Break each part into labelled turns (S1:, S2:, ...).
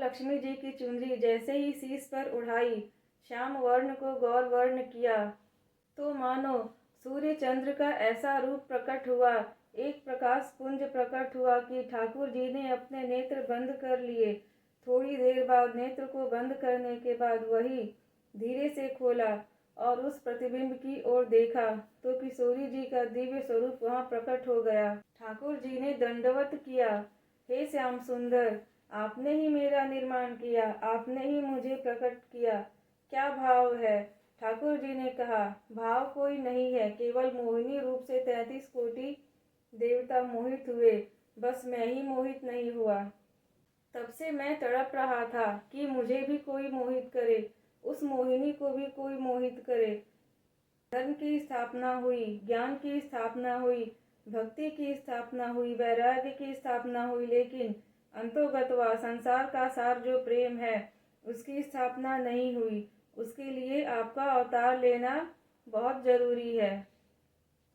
S1: लक्ष्मी जी की चुनरी जैसे ही शीश पर उड़ाई, श्याम वर्ण को गौर वर्ण किया, तो मानो सूर्य चंद्र का ऐसा रूप प्रकट हुआ, एक प्रकाश पुंज प्रकट हुआ कि ठाकुर जी ने अपने नेत्र बंद कर लिए। थोड़ी देर बाद नेत्र को बंद करने के बाद वही धीरे से खोला और उस प्रतिबिंब की ओर देखा तो किशोरी जी का दिव्य स्वरूप वहां प्रकट हो गया। ठाकुर जी ने दंडवत किया, हे श्याम सुंदर, आपने ही मेरा निर्माण किया, आपने ही मुझे प्रकट किया, क्या भाव है? ठाकुर जी ने कहा, भाव कोई नहीं है, केवल मोहिनी रूप से 33 कोटि देवता मोहित हुए, बस मैं ही मोहित नहीं हुआ। तब से मैं तड़प रहा था कि मुझे भी कोई मोहित करे, उस मोहिनी को भी कोई मोहित करे। धर्म की स्थापना हुई, ज्ञान की स्थापना हुई, भक्ति की स्थापना हुई, वैराग्य की स्थापना हुई, लेकिन अंतोगतवा संसार का सार जो प्रेम है उसकी स्थापना नहीं हुई। उसके लिए आपका अवतार लेना बहुत जरूरी है।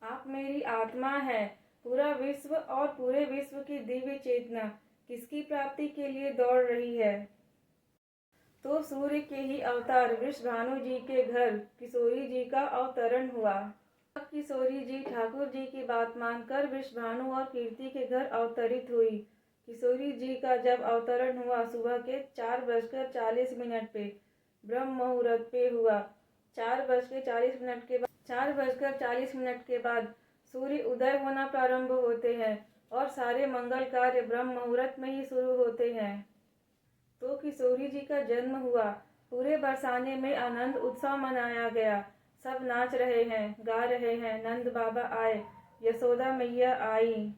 S1: आप मेरी आत्मा है। पूरा विश्व और पूरे विश्व की दिव्य चेतना किसकी प्राप्ति के लिए दौड़ रही है? तो सूर्य के ही अवतार वृषभानु जी के घर किशोरी जी का अवतरण हुआ। अब किशोरी जी ठाकुर जी की बात मानकर वृषभानु और कीर्ति के घर अवतरित हुई। किशोरी जी का जब अवतरण हुआ सुबह के 4:40 पे ब्रह्म मुहूर्त पे हुआ। 4:40 के बाद सूर्य उदय होना प्रारंभ होते हैं और सारे मंगल कार्य ब्रह्म मुहूर्त में ही शुरू होते हैं। तो किशोरी जी का जन्म हुआ। पूरे बरसाने में आनंद उत्सव मनाया गया। सब नाच रहे हैं, गा रहे हैं, नंद बाबा आए, यशोदा मैया आई,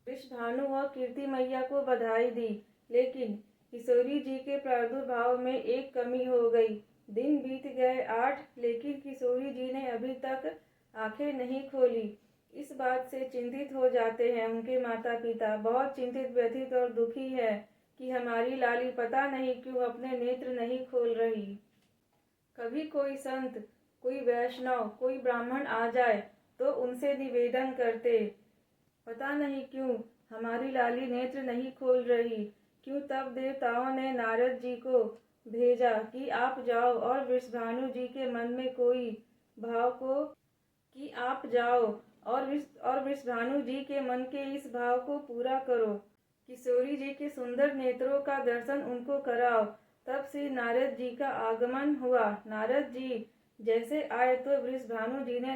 S1: वृषभानु और कीर्ति मैया को बधाई दी। लेकिन किशोरी जी के प्रादुर्भाव में एक कमी हो गई। दिन बीत गए 8, लेकिन किशोरी जी ने अभी तक आंखें नहीं खोली। इस बात से चिंतित हो जाते हैं उनके माता पिता। बहुत चिंतित, व्यथित और दुखी है कि हमारी लाली पता नहीं क्यों अपने नेत्र नहीं खोल रही। कभी कोई संत, कोई वैष्णव, कोई ब्राह्मण आ जाए तो उनसे निवेदन करते, पता नहीं क्यों हमारी लाली नेत्र नहीं खोल रही। क्यों? तब देवताओं ने नारद जी को भेजा कि आप जाओ और वृषभानु जी के मन में कोई भाव को कि आप जाओ और वृषभानु जी के मन के इस भाव को पूरा करो। किशोरी जी के सुंदर नेत्रों का दर्शन उनको कराओ। तब से नारद जी का आगमन हुआ। नारद जी जैसे आए तो वृषभानु जी ने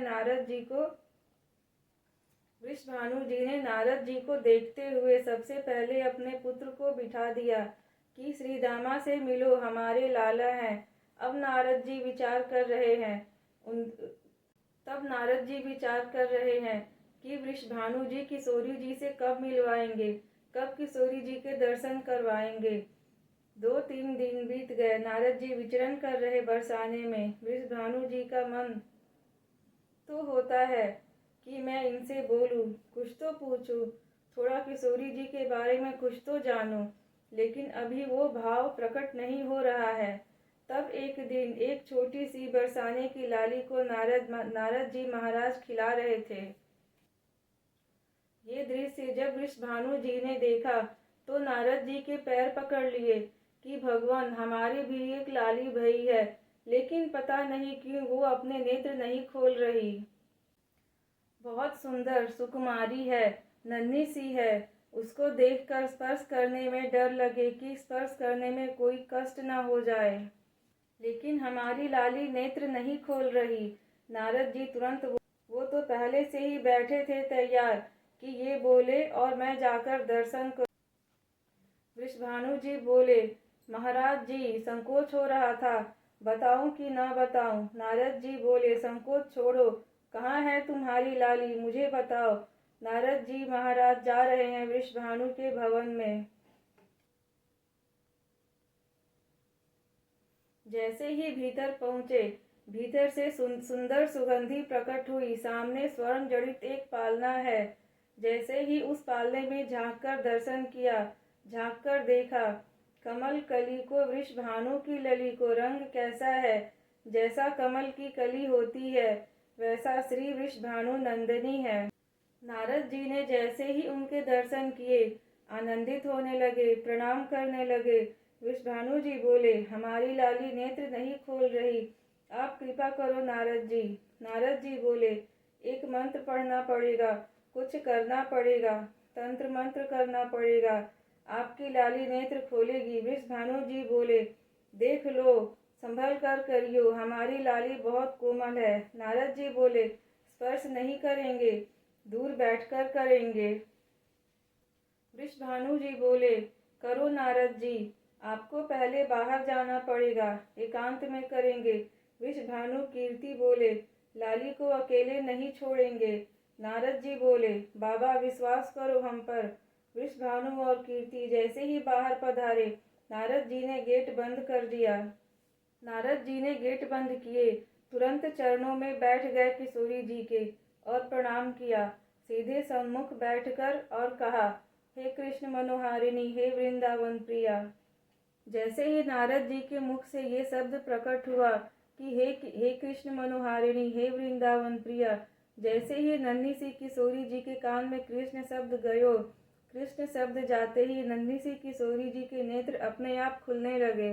S1: नारद जी को देखते हुए सबसे पहले अपने पुत्र को बिठा दिया कि श्रीदामा से मिलो, हमारे लाला हैं। अब नारद जी विचार कर रहे हैं कि वृषभानु जी किशोरी जी से कब मिलवाएंगे, कब किशोरी जी के दर्शन करवाएंगे। 2-3 दिन बीत गए। नारद जी विचरण कर रहे बरसाने में। वृषभानु जी का मन तो होता है कि मैं इनसे बोलूं, कुछ तो पूछूं, थोड़ा किशोरी जी के बारे में कुछ तो जानूं, लेकिन अभी वो भाव प्रकट नहीं हो रहा है। तब एक दिन एक छोटी सी बरसाने की लाली को नारद जी महाराज खिला रहे थे। ये दृश्य जब वृषभानु जी ने देखा तो नारद जी के पैर पकड़ लिए कि भगवान, हमारी भी एक लाली भई है, लेकिन पता नहीं क्यों वो अपने नेत्र नहीं खोल रही। बहुत सुंदर सुकुमारी है, नन्ही सी है। उसको देखकर स्पर्श करने में डर लगे कि स्पर्श करने में कोई कष्ट न हो जाए, लेकिन हमारी लाली नेत्र नहीं खोल रही। नारद जी तुरंत, वो तो पहले से ही बैठे थे तैयार कि ये बोले और मैं जाकर दर्शन करूं। वृषभानु जी बोले, महाराज जी संकोच हो रहा था, बताऊं कि न बताऊं? नारद जी बोले, संकोच छोड़ो, कहाँ है तुम्हारी लाली, मुझे बताओ। नारद जी महाराज जा रहे हैं वृषभानु के भवन में। जैसे ही भीतर पहुंचे, भीतर से सुंदर सुगंधी प्रकट हुई। सामने स्वर्ण जड़ित एक पालना है। जैसे ही उस पालने में झांककर दर्शन किया, झांककर देखा कमल कली को, वृषभानु की लली को। रंग कैसा है? जैसा कमल की कली होती है वैसा श्री वृषभानु नंदिनी है। नारद जी ने जैसे ही उनके दर्शन किए आनंदित होने लगे, प्रणाम करने लगे। वृषभानु जी बोले, हमारी लाली नेत्र नहीं खोल रही, आप कृपा करो नारद जी। नारद जी बोले, एक मंत्र पढ़ना पड़ेगा, कुछ करना पड़ेगा, तंत्र मंत्र करना पड़ेगा, आपकी लाली नेत्र खोलेगी। वृषभानु जी बोले, देख लो, संभल कर करियो, हमारी लाली बहुत कोमल है। नारद जी बोले, स्पर्श नहीं करेंगे, दूर बैठकर करेंगे। वृषभानु जी बोले, करो नारद जी, आपको पहले बाहर जाना पड़ेगा, एकांत में करेंगे। वृषभानु कीर्ति बोले, लाली को अकेले नहीं छोड़ेंगे। नारद जी बोले, बाबा विश्वास करो हम पर। वृषभानु और कीर्ति जैसे ही बाहर पधारे, नारद जी ने गेट बंद कर दिया। नारद जी ने गेट बंद किए, तुरंत चरणों में बैठ गए किशोरी जी के और प्रणाम किया। सीधे सम्मुख बैठकर और कहा, हे कृष्ण मनोहारिणी, हे वृंदावन प्रिया। जैसे ही नारद जी के मुख से ये शब्द प्रकट हुआ कि हे कृष्ण मनोहारिणी, हे वृंदावन प्रिया, जैसे ही नन्ही सी किशोरी जी के कान में कृष्ण शब्द गयो, कृष्ण शब्द जाते ही नन्ही सी किशोरी जी के नेत्र अपने आप खुलने लगे।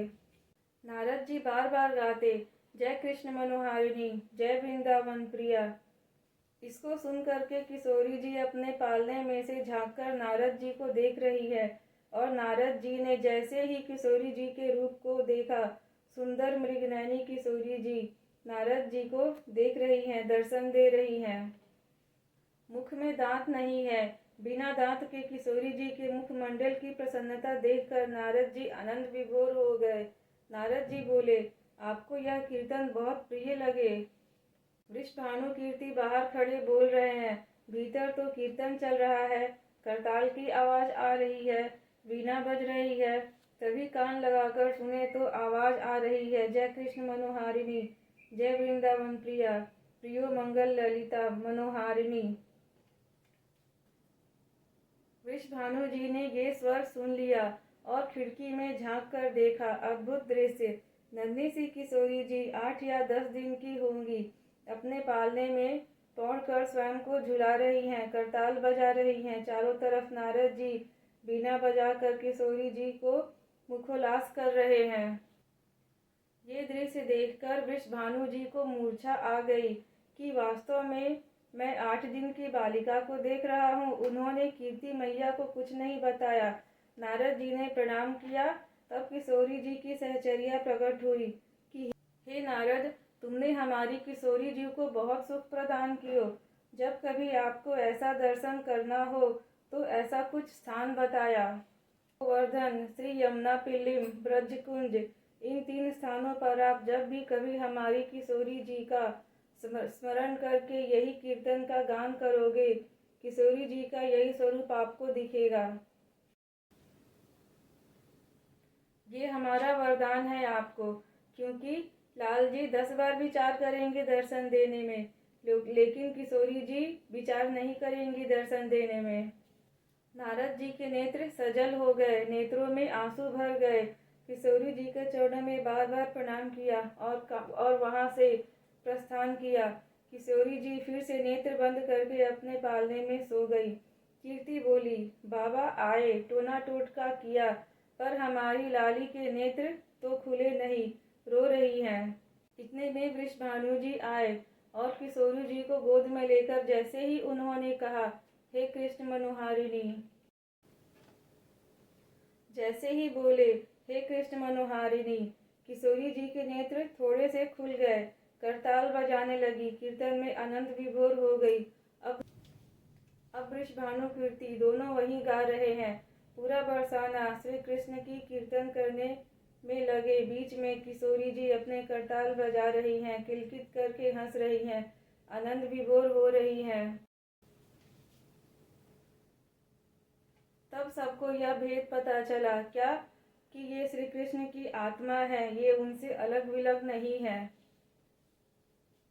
S1: नारद जी बार बार गाते, जय कृष्ण मनोहारिणी, जय वृंदावन प्रिया। इसको सुन करके किशोरी जी अपने पालने में से झांककर नारद जी को देख रही है और नारद जी ने जैसे ही किशोरी जी के रूप को देखा, सुंदर मृगनयनी किशोरी जी नारद जी को देख रही हैं, दर्शन दे रही हैं। मुख में दांत नहीं है, बिना दांत के किशोरी जी के मुखमंडल की प्रसन्नता देखकर नारद जी आनंद विभोर हो गए। नारद जी बोले, आपको यह कीर्तन बहुत प्रिय लगे। वृषभानु कीर्ति बाहर खड़े बोल रहे हैं, भीतर तो कीर्तन चल रहा है, करताल की आवाज आ रही है, वीणा बज रही है। तभी कान लगाकर सुने तो आवाज आ रही है, जय कृष्ण मनोहारिणी, जय वृंदावन प्रिया, प्रियो मंगल ललिता मनोहारिणी। वृषभानु जी ने ये स्वर सुन लिया और खिड़की में झांक कर देखा। अद्भुत दृश्य। नन्ही सी किशोरी जी 8 या 10 दिन की होंगी, अपने पालने में तोड़कर स्वयं को झुला रही हैं, करताल बजा रही हैं। चारों तरफ नारद जी बीना बजाकर किशोरी जी को मुखोल्लास कर रहे हैं। ये दृश्य देखकर वृषभानु जी को मूर्छा आ गई कि वास्तव में मैं 8 दिन की बालिका को देख रहा हूँ। उन्होंने कीर्ति मैया को कुछ नहीं बताया। नारद जी ने प्रणाम किया, तब किशोरी जी की सहचर्या प्रकट हुई कि हे नारद, तुमने हमारी किशोरी जी को बहुत सुख प्रदान कियो। जब कभी आपको ऐसा दर्शन करना हो तो ऐसा कुछ स्थान बताया। वर्धन, श्री यमुना पिल्लिम, ब्रजकुंज, इन 3 स्थानों पर आप जब भी कभी हमारी किशोरी जी का स्मरण करके यही कीर्तन का गान करोगे, किशोरी जी का यही स्वरूप आपको दिखेगा। ये हमारा वरदान है आपको, क्योंकि लाल जी 10 बार विचार करेंगे दर्शन देने में, लेकिन किशोरी जी विचार नहीं करेंगी दर्शन देने में। नारद जी के नेत्र सजल हो गए, नेत्रों में आंसू भर गए। किशोरी जी के चरणों में बार बार प्रणाम किया और वहां से प्रस्थान किया। किशोरी जी फिर से नेत्र बंद करके अपने पालने में सो गई। कीर्ति बोली, बाबा आए, टोना टोटका किया, पर हमारी लाली के नेत्र तो खुले नहीं, रो रही हैं। इतने में वृषभानु जी आए और किशोरी जी को गोद में लेकर जैसे ही उन्होंने कहा, हे कृष्ण मनोहारिणी, जैसे ही बोले हे कृष्ण मनोहारिणी, किशोरी जी के नेत्र थोड़े से खुल गए, करताल बजाने लगी, कीर्तन में आनंद विभोर हो गई। अब वृषभानु कीर्ति दोनों वहीं गा रहे हैं। पूरा बरसाना श्री कृष्ण की कीर्तन करने में लगे। बीच में किशोरी जी अपने करताल बजा रही हैं, किलकित करके हंस रही हैं, आनंद विभोर हो रही हैं। तब सबको यह भेद पता चला क्या कि ये श्री कृष्ण की आत्मा है, ये उनसे अलग विलग नहीं है।